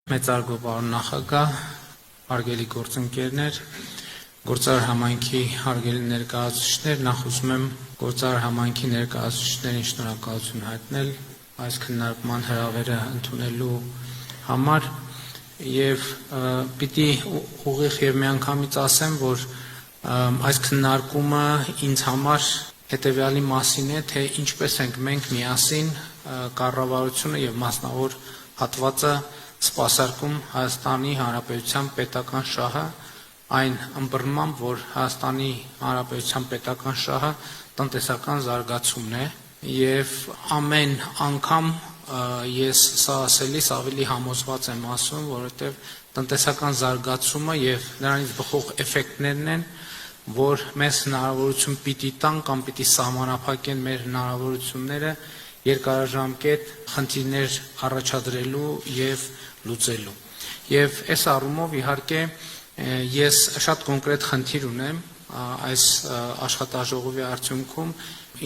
Մեծարգո պարոն նախագահ, հարգելի գործընկերներ, գործարար համայնքի հարգելի ներկայացուցիչներ, նախ ուզում եմ գործարար համայնքի ներկայացուցիչներին շնորհակալություն հայտնել այս քննարկման հրավերը ընդունելու համար եւ պիտի ուղիղ եւ միանգամից ասեմ, որ այս քննարկումը ինձ համար հետեւյալի մասին է, թե ինչպես ենք մենք միասին կառավարությունը եւ մասնավոր հատվածը սպասարկում Հայաստանի Հանրապետության պետական շահը այն ըմբռնմամբ, որ Հայաստանի Հանրապետության պետական շահը տնտեսական զարգացումն է եւ ամեն անգամ ես սա ասելիս ավելի համոզված եմ ասում, որովհետեւ տնտեսական զարգացումը եւ նրանից բխող էֆեկտներն են, որ մեզ հնարավորություն պիտի տան կամ պիտի սահմանափակեն մեր հնարավորությունները երկարաժամկետ խնդիրներ առաջադրելու եւ լուծելու։ Եվ այս առումով իհարկե ես շատ կոնկրետ խնդիր ունեմ այս աշխատաժողովի արդյունքում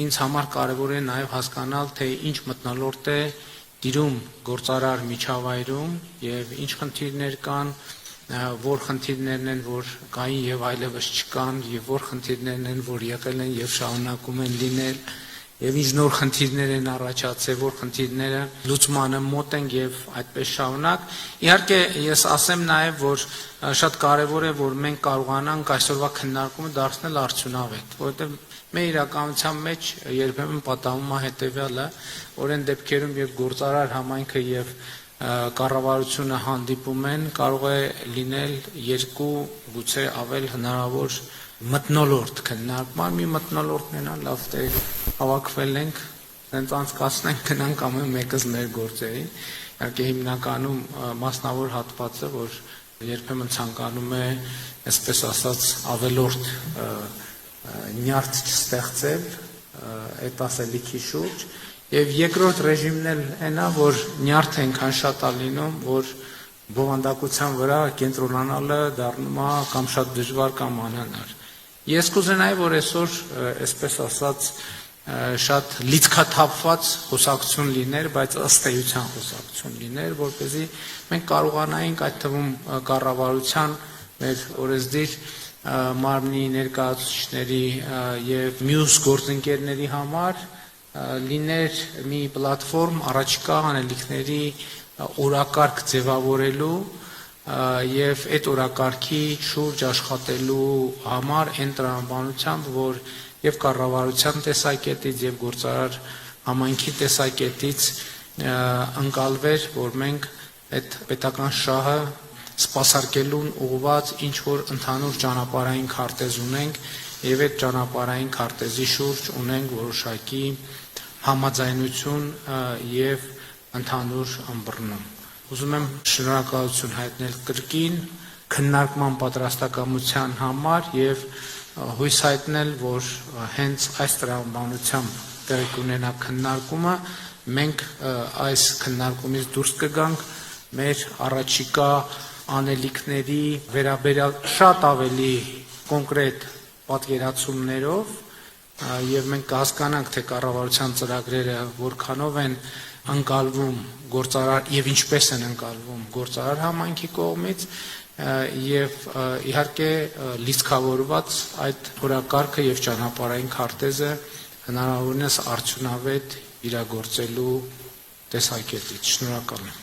ինձ համար կարևոր է նաև հասկանալ, թե ինչ մթնոլորտ է տիրում գործարար միջավայրում եւ ինչ խնդիրներ կան, որ խնդիրներն են, որ կային եւ այլևս չկան, եւ որ խնդիրներն են, որ եղել են եւ շարունակում են լինել, եւ ինչ նոր խնդիրներ են առաջացել, որ խնդիրները լուծմանը մոտ են եւ այդպես շարունակ։ Իհարկե ես ասեմ նաեւ, որ շատ կարեւոր է, որ մենք կարողանանք այսօրվա քննարկումը դարձնել արդյունավետ, որովհետեւ մեր իրականության մեջ երբեմն պատահում է հետեւյալը, որ այն դեպքերում, երբ գործարար համայնքը եւ կառավարությունը հանդիպում են, կարող է լինել երկու, գուցե ավել հնարավոր մթնոլորտ քննարկման, մի մթնոլորտն է, լավ թե հավաքվել ենք, հենց անցկացնենք, գնանք ամեն մեկս մեր գործերին, իհարկե հիմնականում մասնավոր հատվածը, որ երբեմն ցանկանում է, այսպես ասած, ավելորդ նյարդ չստեղծել այդ ասելիքի շուրջ, եւ երկրորդ ռեժիմն էլ այնա, որ նյարդը այնքան շատ է լինում, որ բովանդակության վրա կենտրոնանալը դառնում է կամ շատ դժվար կամ անհնար։ Ես կուզենայի, որ այսօր, այսպես ասած, շատ լիցքաթափված խոսակցություն լիներ, բայց ըստ էության խոսակցություն լիներ, որպեսզի մենք կարողանայինք այդ թվում կառավարության մեր օրեսդիր մարմնի ներկայացուցիչների եւ մյուս գործընկերների համար լիներ մի պլատֆորմ առաջիկա անելիքների օրակարգ ձևավորելու եւ այդ օրակարգի շուրջ աշխատելու համար այն տրամաբանությամբ, որ եւ կառավարության տեսակետից եւ գործարար համայնքի տեսակետից ընկալվեր, որ մենք այդ պետական շահը սպասարկելուն ուղղված ինչ որ ընդհանուր ճանապարհային քարտեզ ունենք եւ այդ ճանապարհային քարտեզի շուրջ ունենք որոշակի համաձայնություն եւ ընդհանուր ըմբռնում։ Ուզում եմ շնորհակալություն հայտնել կրկին քննարկման պատրաստակամության համար եւ հույս հայտնել, որ հենց այս տրամաբանությամբ տեղի կունենա քննարկումը, մենք այս քննարկումից դուրս կգանք մեր առաջիկա անելիքների վերաբերյալ շատ ավելի կոնկրետ պատկերացումներով եւ մենք կհասկանանք, թե կառավարության ծրագրերը որքանով են ընկալվում գործարար եւ ինչպես են ընկալվում գործարար համայնքի կողմից եւ իհարկե լիցքավորված այդ օրակարգը եւ ճանապարհային քարտեզը հնարավորինս արդյունավետ իրագործելու տեսակետից։ Շնորհակալ եմ։